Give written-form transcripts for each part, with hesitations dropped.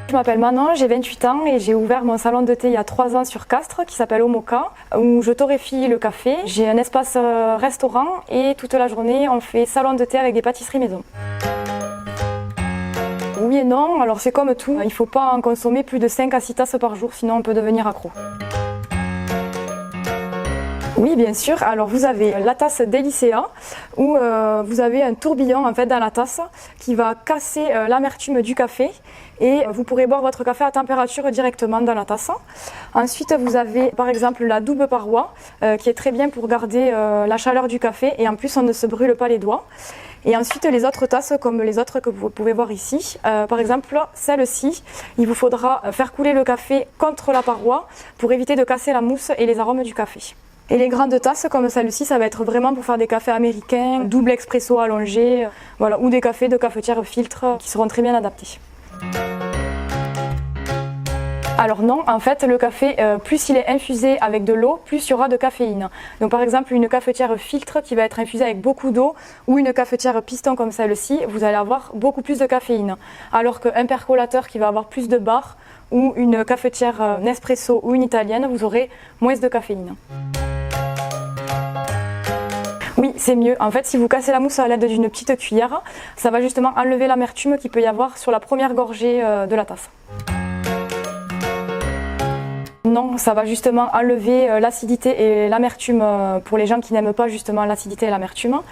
Je m'appelle Manon, j'ai 28 ans et j'ai ouvert mon salon de thé il y a 3 ans sur Castres qui s'appelle Omoka où je torréfie le café. J'ai un espace restaurant et toute la journée on fait salon de thé avec des pâtisseries maison. Oui et non, alors c'est comme tout, il ne faut pas en consommer plus de 5 à 6 tasses par jour sinon on peut devenir accro. Oui, bien sûr. Alors vous avez la tasse Delicea où vous avez un tourbillon en fait dans la tasse qui va casser l'amertume du café et vous pourrez boire votre café à température directement dans la tasse. Ensuite, vous avez par exemple la double paroi qui est très bien pour garder la chaleur du café et en plus on ne se brûle pas les doigts. Et ensuite les autres tasses comme les autres que vous pouvez voir ici, par exemple celle-ci, il vous faudra faire couler le café contre la paroi pour éviter de casser la mousse et les arômes du café. Et les grandes tasses comme celle-ci, ça va être vraiment pour faire des cafés américains, double expresso allongé, voilà, ou des cafés de cafetière filtre qui seront très bien adaptés. Alors non, en fait le café, plus il est infusé avec de l'eau, plus il y aura de caféine. Donc par exemple une cafetière filtre qui va être infusée avec beaucoup d'eau ou une cafetière piston comme celle-ci, vous allez avoir beaucoup plus de caféine. Alors qu'un percolateur qui va avoir plus de barres ou une cafetière Nespresso ou une italienne, vous aurez moins de caféine. Oui, c'est mieux. En fait, si vous cassez la mousse à l'aide d'une petite cuillère, ça va justement enlever l'amertume qu'il peut y avoir sur la première gorgée de la tasse. Non, ça va justement enlever l'acidité et l'amertume pour les gens qui n'aiment pas justement l'acidité et l'amertume.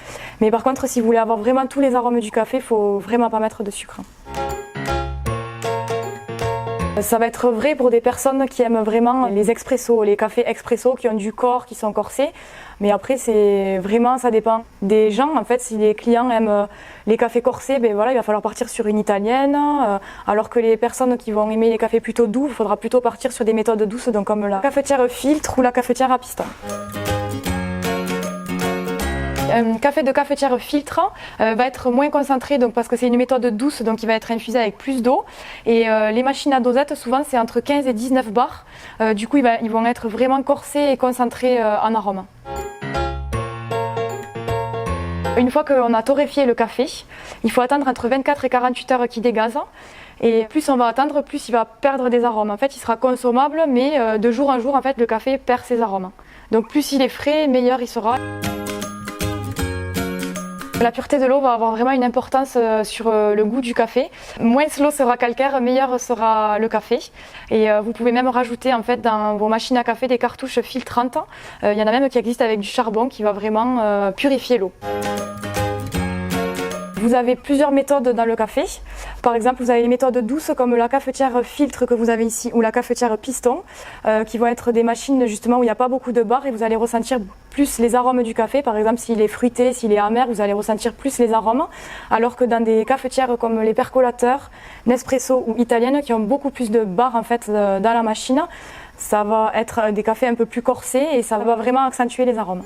Mais par contre, si vous voulez avoir vraiment tous les arômes du café, il ne faut vraiment pas mettre de sucre. Ça va être vrai pour des personnes qui aiment vraiment les expressos, les cafés expresso qui ont du corps, qui sont corsés. Mais après, c'est vraiment, ça dépend des gens. En fait, si les clients aiment les cafés corsés, ben voilà, il va falloir partir sur une italienne. Alors que les personnes qui vont aimer les cafés plutôt doux, il faudra plutôt partir sur des méthodes douces, donc comme la cafetière filtre ou la cafetière à piston. Un café de cafetière filtre va être moins concentré donc parce que c'est une méthode douce donc il va être infusé avec plus d'eau et les machines à dosette souvent c'est entre 15 et 19 bars, du coup ils vont être vraiment corsés et concentrés en arôme. Une fois qu'on a torréfié le café, il faut attendre entre 24 et 48 heures qu'il dégaze. Et plus on va attendre, plus il va perdre des arômes. En fait, il sera consommable, mais de jour en jour, en fait, le café perd ses arômes. Donc plus il est frais, meilleur il sera. La pureté de l'eau va avoir vraiment une importance sur le goût du café. Moins l'eau sera calcaire, meilleur sera le café. Et vous pouvez même rajouter en fait dans vos machines à café des cartouches filtrantes. Il y en a même qui existent avec du charbon qui va vraiment purifier l'eau. Vous avez plusieurs méthodes dans le café. Par exemple, vous avez les méthodes douces comme la cafetière filtre que vous avez ici ou la cafetière piston qui vont être des machines justement où il n'y a pas beaucoup de barres et vous allez ressentir plus les arômes du café. Par exemple, s'il est fruité, s'il est amer, vous allez ressentir plus les arômes. Alors que dans des cafetières comme les percolateurs, Nespresso ou italiennes qui ont beaucoup plus de barres en fait dans la machine, ça va être des cafés un peu plus corsés et ça va vraiment accentuer les arômes.